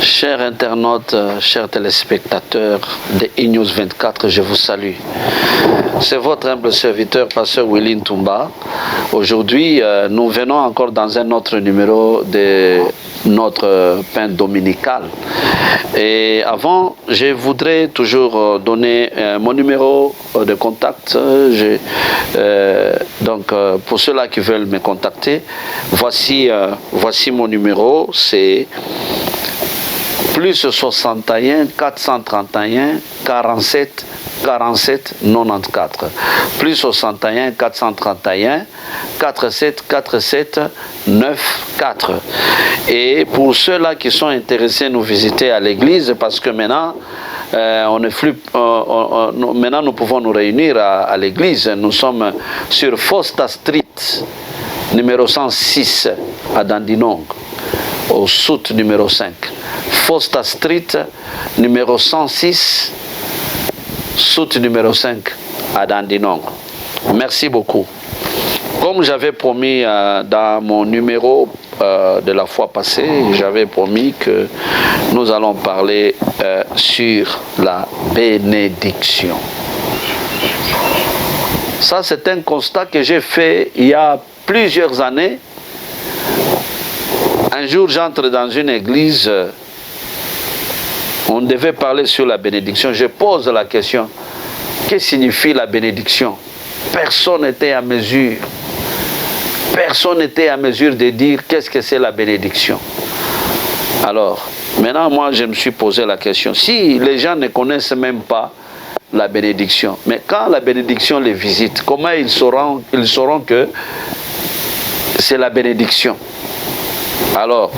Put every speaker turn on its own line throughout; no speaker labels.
Chers internautes, chers téléspectateurs de E-News 24, je vous salue. C'est votre humble serviteur, pasteur Willy Ntumba. Aujourd'hui, nous venons encore dans un autre numéro de notre pain dominical. Et avant, je voudrais toujours donner mon numéro de contact. Donc, pour ceux-là qui veulent me contacter, voici mon numéro, c'est plus 61 431 47 47 94. Plus 61 431 47 47 94. Et pour ceux-là qui sont intéressés, nous visiter à l'église, parce que maintenant, maintenant nous pouvons nous réunir à l'église. Nous sommes sur Foster Street, numéro 106 à Dandenong, au sud numéro 5. Foster Street, numéro 106, sud numéro 5 à Dandenong. Merci beaucoup. Comme j'avais promis dans mon numéro de la fois passée, j'avais promis que nous allons parler sur la bénédiction. Ça, c'est un constat que j'ai fait il y a plusieurs années. Un jour, j'entre dans une église, on devait parler sur la bénédiction. Je pose la question, que signifie la bénédiction? Personne n'était à mesure. Personne n'était à mesure de dire qu'est-ce que c'est la bénédiction. Alors, maintenant, moi, je me suis posé la question. Si les gens ne connaissent même pas la bénédiction, mais quand la bénédiction les visite, comment ils sauront que c'est la bénédiction? Alors,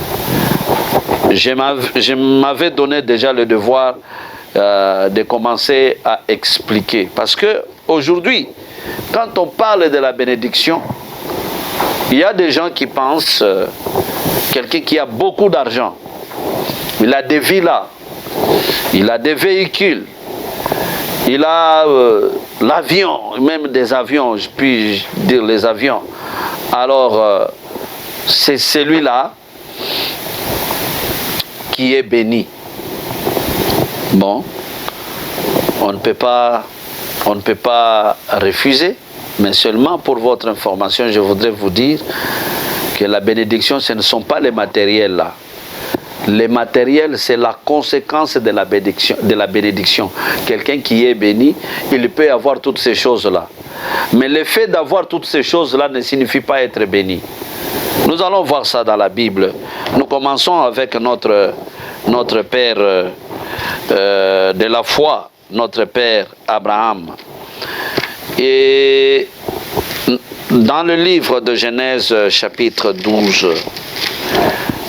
je m'avais donné déjà le devoir de commencer à expliquer. Parce que aujourd'hui, quand on parle de la bénédiction, il y a des gens qui pensent, quelqu'un qui a beaucoup d'argent, il a des villas, il a des véhicules, il a l'avion, même des avions, je puis dire les avions. Alors, c'est celui-là qui est béni. Bon, on ne peut pas refuser, mais seulement pour votre information, je voudrais vous dire que la bénédiction, ce ne sont pas les matériels là. Les matériels, c'est la conséquence de la bénédiction. Quelqu'un qui est béni, il peut avoir toutes ces choses-là. Mais le fait d'avoir toutes ces choses-là ne signifie pas être béni. Nous allons voir ça dans la Bible. Nous commençons avec notre Père de la foi, notre Père Abraham. Et dans le livre de Genèse chapitre 12,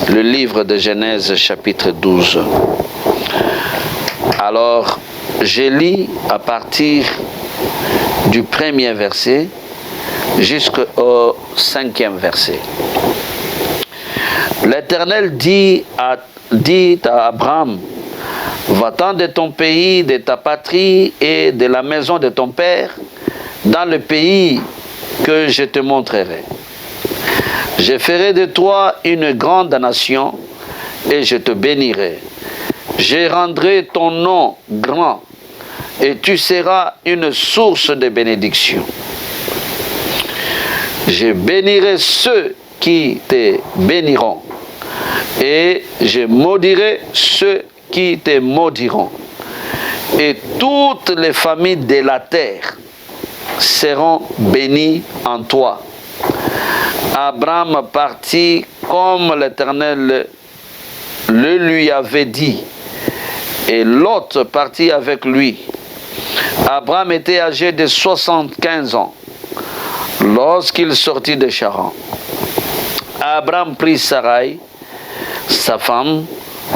le livre de Genèse chapitre 12, alors je lis à partir du 1er verset jusqu'au 5e verset. L'Éternel dit à Abraham, va-t'en de ton pays, de ta patrie et de la maison de ton père, dans le pays que je te montrerai. Je ferai de toi une grande nation et je te bénirai. Je rendrai ton nom grand et tu seras une source de bénédiction. Je bénirai ceux qui te béniront et je maudirai ceux qui te maudiront. Et toutes les familles de la terre seront bénies en toi. Abraham partit comme l'Éternel le lui avait dit, et Lot partit avec lui. Abraham était âgé de 75 ans lorsqu'il sortit de Charan. Abraham prit Sarai, sa femme,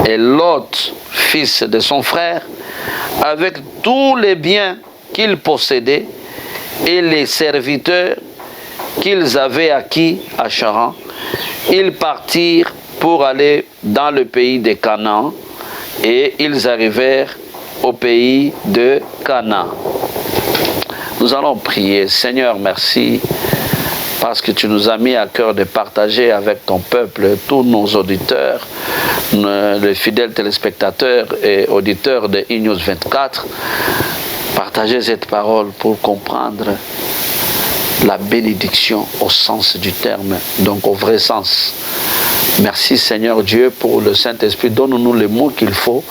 et Lot, fils de son frère, avec tous les biens qu'ils possédaient et les serviteurs qu'ils avaient acquis à Charan. Ils partirent pour aller dans le pays de Canaan et ils arrivèrent au pays de Canaan. Nous allons prier. Seigneur, merci parce que tu nous as mis à cœur de partager avec ton peuple, tous nos auditeurs, les fidèles téléspectateurs et auditeurs de E-News 24, partager cette parole pour comprendre la bénédiction au sens du terme, donc au vrai sens. Merci Seigneur Dieu pour le Saint-Esprit. Donne-nous les mots qu'il faut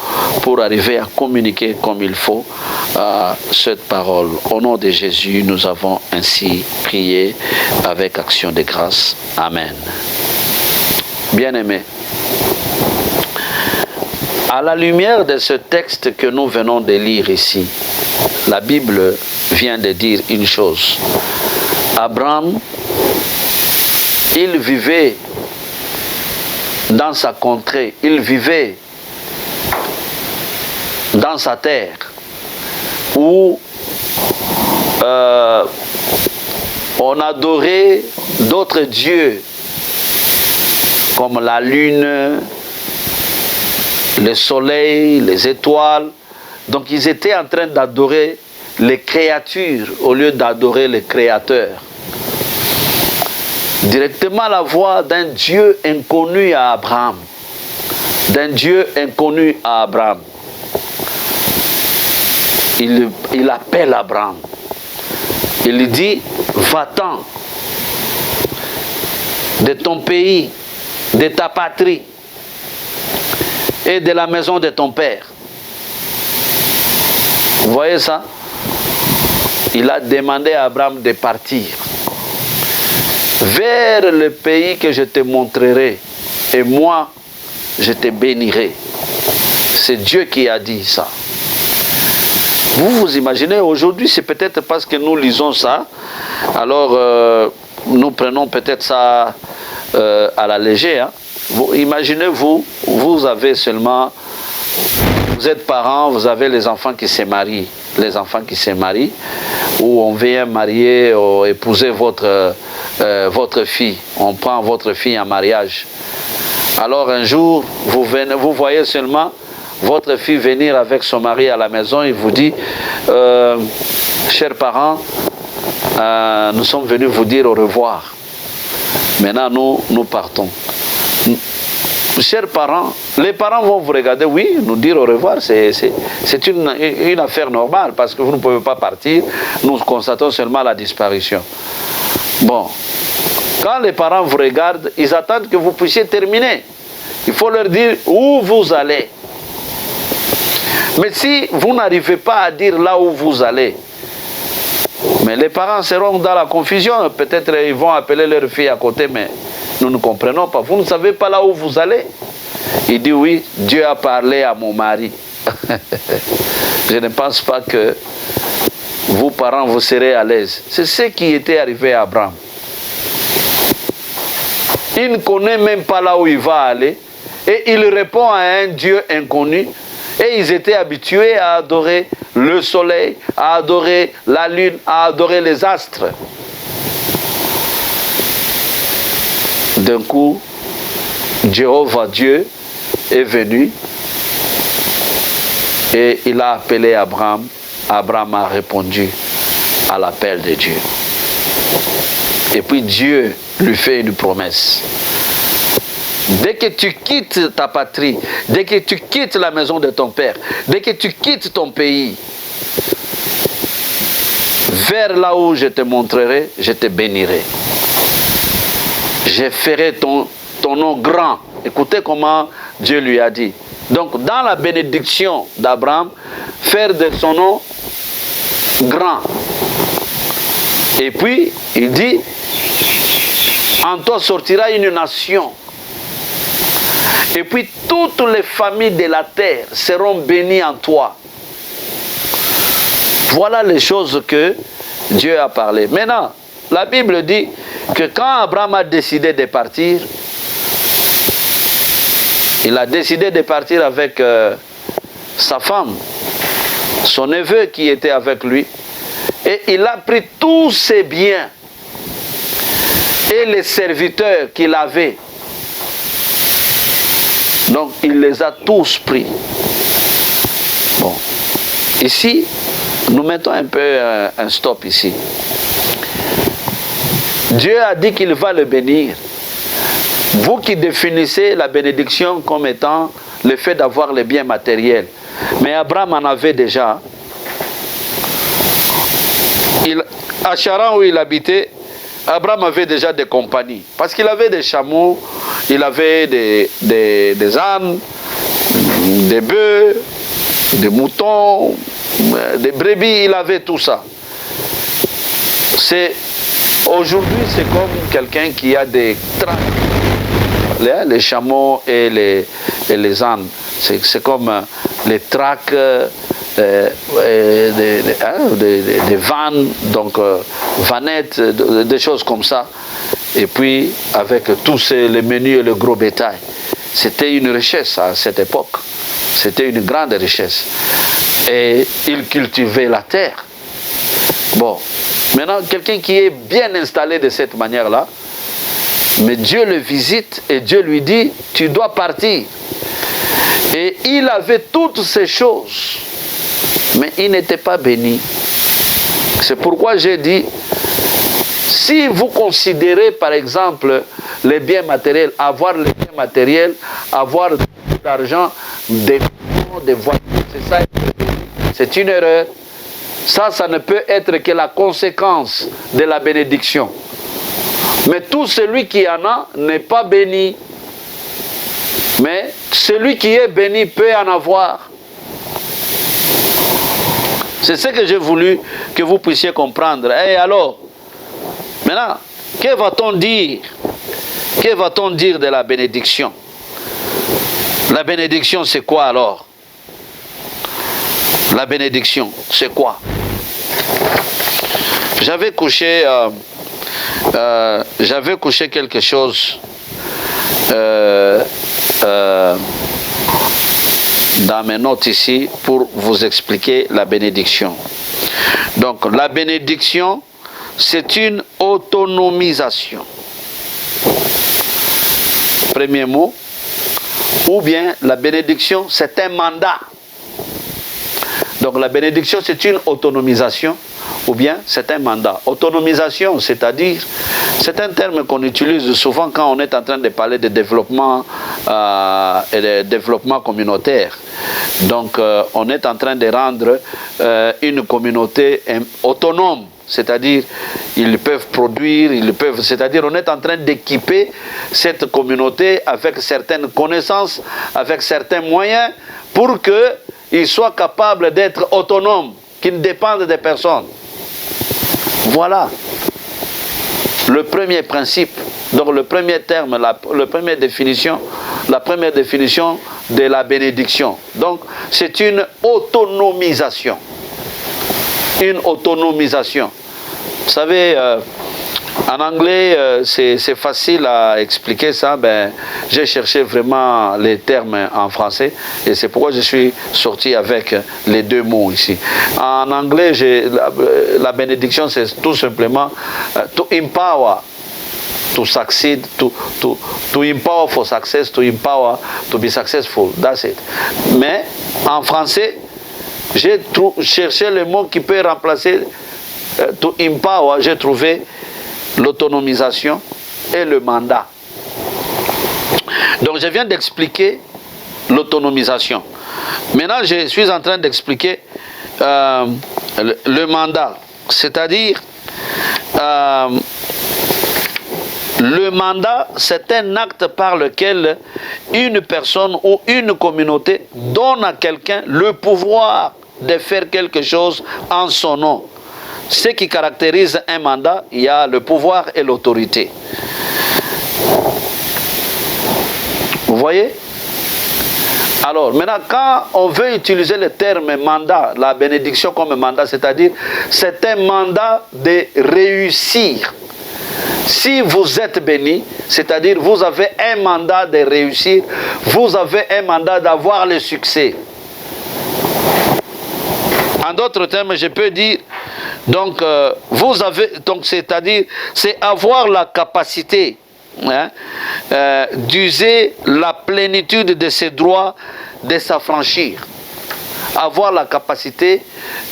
pour arriver à communiquer comme il faut cette parole. Au nom de Jésus, nous avons ainsi prié avec action de grâce. Amen. Bien-aimés, à la lumière de ce texte que nous venons de lire ici, la Bible vient de dire une chose. Abraham, il vivait dans sa contrée, il vivait dans sa terre où on adorait d'autres dieux comme la lune, le soleil, les étoiles. Donc ils étaient en train d'adorer les créatures au lieu d'adorer le Créateur. Directement la voix d'un Dieu inconnu à Abraham. D'un Dieu inconnu à Abraham. Il appelle Abraham. Il lui dit, va-t'en de ton pays, de ta patrie et de la maison de ton père. Vous voyez ça? Il a demandé à Abraham de partir vers le pays que je te montrerai, et moi, je te bénirai. C'est Dieu qui a dit ça. Vous vous imaginez, aujourd'hui, c'est peut-être parce que nous lisons ça, alors nous prenons peut-être ça à la légère. Imaginez-vous, vous avez seulement, vous êtes parents, vous avez les enfants qui se marient, ou on vient marier ou épouser votre fille, on prend votre fille en mariage. Alors un jour, vous voyez seulement votre fille venir avec son mari à la maison, il vous dit, chers parents, nous sommes venus vous dire au revoir. Maintenant, nous partons. Chers parents, les parents vont vous regarder, oui, nous dire au revoir, c'est une affaire normale, parce que vous ne pouvez pas partir, nous constatons seulement la disparition. Bon, quand les parents vous regardent, ils attendent que vous puissiez terminer. Il faut leur dire où vous allez. Mais si vous n'arrivez pas à dire là où vous allez, mais les parents seront dans la confusion, peut-être ils vont appeler leur fille à côté, mais nous ne comprenons pas. Vous ne savez pas là où vous allez? Il dit oui, Dieu a parlé à mon mari. Je ne pense pas que vous, parents, vous serez à l'aise. C'est ce qui était arrivé à Abraham. Il ne connaît même pas là où il va aller. Et il répond à un Dieu inconnu. Et ils étaient habitués à adorer le soleil, à adorer la lune, à adorer les astres. D'un coup, Jéhovah Dieu est venu et il a appelé Abraham. Abraham a répondu à l'appel de Dieu. Et puis Dieu lui fait une promesse. Dès que tu quittes ta patrie, dès que tu quittes la maison de ton père, dès que tu quittes ton pays, vers là où je te montrerai, je te bénirai. Je ferai ton nom grand. Écoutez comment Dieu lui a dit. Donc, dans la bénédiction d'Abraham, faire de son nom grand. Et puis, il dit, en toi sortira une nation. Et puis, toutes les familles de la terre seront bénies en toi. Voilà les choses que Dieu a parlé. Maintenant, la Bible dit que quand Abraham a décidé de partir, il a décidé de partir avec sa femme, son neveu qui était avec lui, et il a pris tous ses biens et les serviteurs qu'il avait. Donc il les a tous pris. Bon, ici, nous mettons un peu un stop ici. Dieu a dit qu'il va le bénir. Vous qui définissez la bénédiction comme étant le fait d'avoir les biens matériels. Mais Abraham en avait déjà. À Charan où il habitait, Abraham avait déjà des compagnies. Parce qu'il avait des chameaux, il avait des ânes, des bœufs, des moutons, des brebis, il avait tout ça. Aujourd'hui, c'est comme quelqu'un qui a des traques. Les chameaux et les ânes, c'est comme les traques des vannes, donc vanettes, des choses comme ça. Et puis, avec tous les menus et le gros bétail. C'était une richesse à cette époque. C'était une grande richesse. Et il cultivait la terre. Bon, maintenant, quelqu'un qui est bien installé de cette manière-là, mais Dieu le visite et Dieu lui dit, tu dois partir. Et il avait toutes ces choses, mais il n'était pas béni. C'est pourquoi j'ai dit, si vous considérez par exemple les biens matériels, avoir les biens matériels, avoir de l'argent, des voitures, c'est ça, c'est une erreur. Ça ne peut être que la conséquence de la bénédiction. Mais tout celui qui en a n'est pas béni. Mais celui qui est béni peut en avoir. C'est ce que j'ai voulu que vous puissiez comprendre. Et alors, maintenant, que va-t-on dire? Que va-t-on dire de la bénédiction? La bénédiction, c'est quoi alors? La bénédiction, c'est quoi? J'avais couché quelque chose dans mes notes ici pour vous expliquer la bénédiction. Donc la bénédiction, c'est une autonomisation. Premier mot. Ou bien la bénédiction, c'est un mandat. Donc la bénédiction, c'est une autonomisation. Ou bien c'est un mandat. Autonomisation, c'est-à-dire, c'est un terme qu'on utilise souvent quand on est en train de parler de développement et de développement communautaire. Donc on est en train de rendre une communauté autonome, c'est-à-dire ils peuvent produire, c'est-à-dire on est en train d'équiper cette communauté avec certaines connaissances, avec certains moyens pour qu'ils soient capables d'être autonomes, qu'ils ne dépendent des personnes. Voilà le premier principe, donc le premier terme, la première définition de la bénédiction. Donc c'est une autonomisation. Une autonomisation. Vous savez, en anglais, c'est facile à expliquer ça. Ben, j'ai cherché vraiment les termes en français et c'est pourquoi je suis sorti avec les deux mots ici. En anglais, la bénédiction, c'est tout simplement to empower, to succeed, to empower for success, to empower to be successful. That's it. Mais en français, j'ai cherché le mot qui peut remplacer to empower. J'ai trouvé l'autonomisation et le mandat. Donc je viens d'expliquer l'autonomisation. Maintenant je suis en train d'expliquer le mandat. C'est-à-dire le mandat, c'est un acte par lequel une personne ou une communauté donne à quelqu'un le pouvoir de faire quelque chose en son nom. Ce qui caractérise un mandat, il y a le pouvoir et l'autorité. Vous voyez? Alors, maintenant, quand on veut utiliser le terme mandat, la bénédiction comme mandat, c'est-à-dire, c'est un mandat de réussir. Si vous êtes béni, c'est-à-dire, vous avez un mandat de réussir, vous avez un mandat d'avoir le succès. En d'autres termes, je peux dire, donc, vous avez, donc, c'est-à-dire, c'est avoir la capacité d'user la plénitude de ses droits, de s'affranchir. Avoir la capacité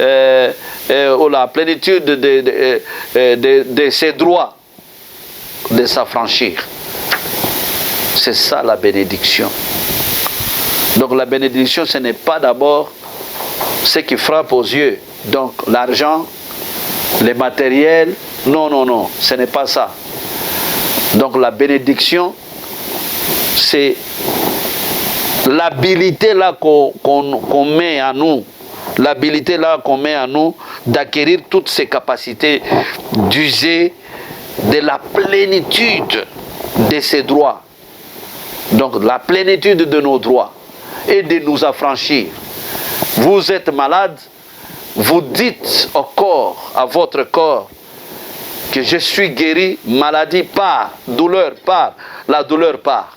ou la plénitude de ses droits. de s'affranchir. C'est ça la bénédiction. Donc la bénédiction, ce n'est pas d'abord ce qui frappe aux yeux. Donc l'argent, les matériels, non, non, non, ce n'est pas ça. Donc la bénédiction, c'est l'habilité là qu'on met à nous, l'habilité là qu'on met à nous d'acquérir toutes ces capacités, d'user de la plénitude de ses droits. Donc la plénitude de nos droits et de nous affranchir. Vous êtes malade, vous dites au corps, à votre corps, que je suis guéri, maladie part, douleur part, la douleur part.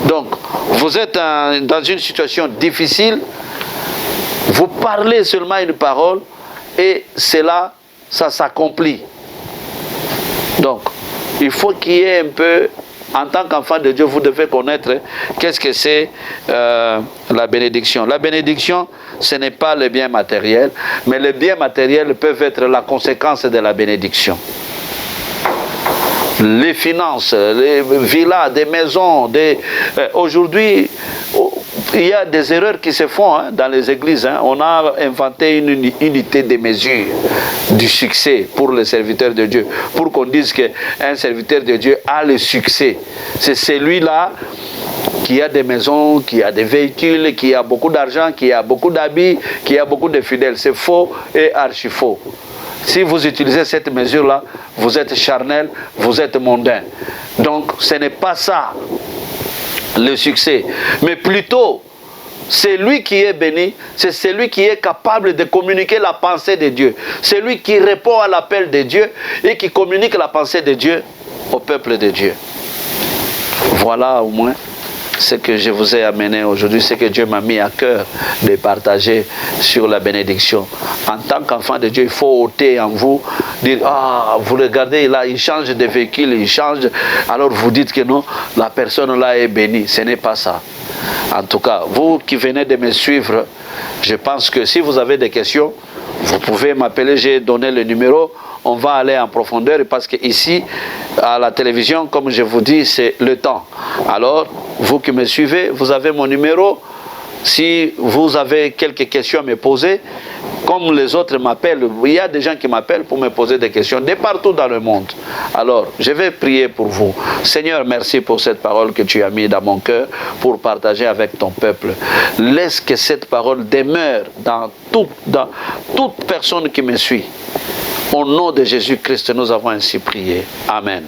Donc, vous êtes dans une situation difficile, vous parlez seulement une parole et cela, ça s'accomplit. Donc, il faut qu'il y ait un peu, en tant qu'enfant de Dieu, vous devez connaître qu'est-ce que c'est la bénédiction. La bénédiction, ce n'est pas le bien matériel, mais les biens matériels peuvent être la conséquence de la bénédiction. Les finances, les villas, des maisons, aujourd'hui, il y a des erreurs qui se font dans les églises. On a inventé une unité de mesure du succès pour les serviteurs de Dieu. Pour qu'on dise qu'un serviteur de Dieu a le succès. C'est celui-là qui a des maisons, qui a des véhicules, qui a beaucoup d'argent, qui a beaucoup d'habits, qui a beaucoup de fidèles. C'est faux et archi faux. Si vous utilisez cette mesure-là, vous êtes charnel, vous êtes mondain. Donc, ce n'est pas ça le succès. Mais plutôt, c'est lui qui est béni, c'est celui qui est capable de communiquer la pensée de Dieu. C'est lui qui répond à l'appel de Dieu et qui communique la pensée de Dieu au peuple de Dieu. Voilà au moins ce que je vous ai amené aujourd'hui, ce que Dieu m'a mis à cœur de partager sur la bénédiction. En tant qu'enfant de Dieu, il faut ôter en vous, dire, ah, vous regardez là, il change de véhicule, il change, alors vous dites que non, la personne là est bénie. Ce n'est pas ça. En tout cas, vous qui venez de me suivre, je pense que si vous avez des questions, vous pouvez m'appeler, j'ai donné le numéro. On va aller en profondeur parce que ici, à la télévision, comme je vous dis, c'est le temps. Alors, vous qui me suivez, vous avez mon numéro. Si vous avez quelques questions à me poser, comme les autres m'appellent, il y a des gens qui m'appellent pour me poser des questions de partout dans le monde. Alors, je vais prier pour vous. Seigneur, merci pour cette parole que tu as mise dans mon cœur pour partager avec ton peuple. Laisse que cette parole demeure dans toute personne qui me suit. Au nom de Jésus-Christ, nous avons ainsi prié. Amen.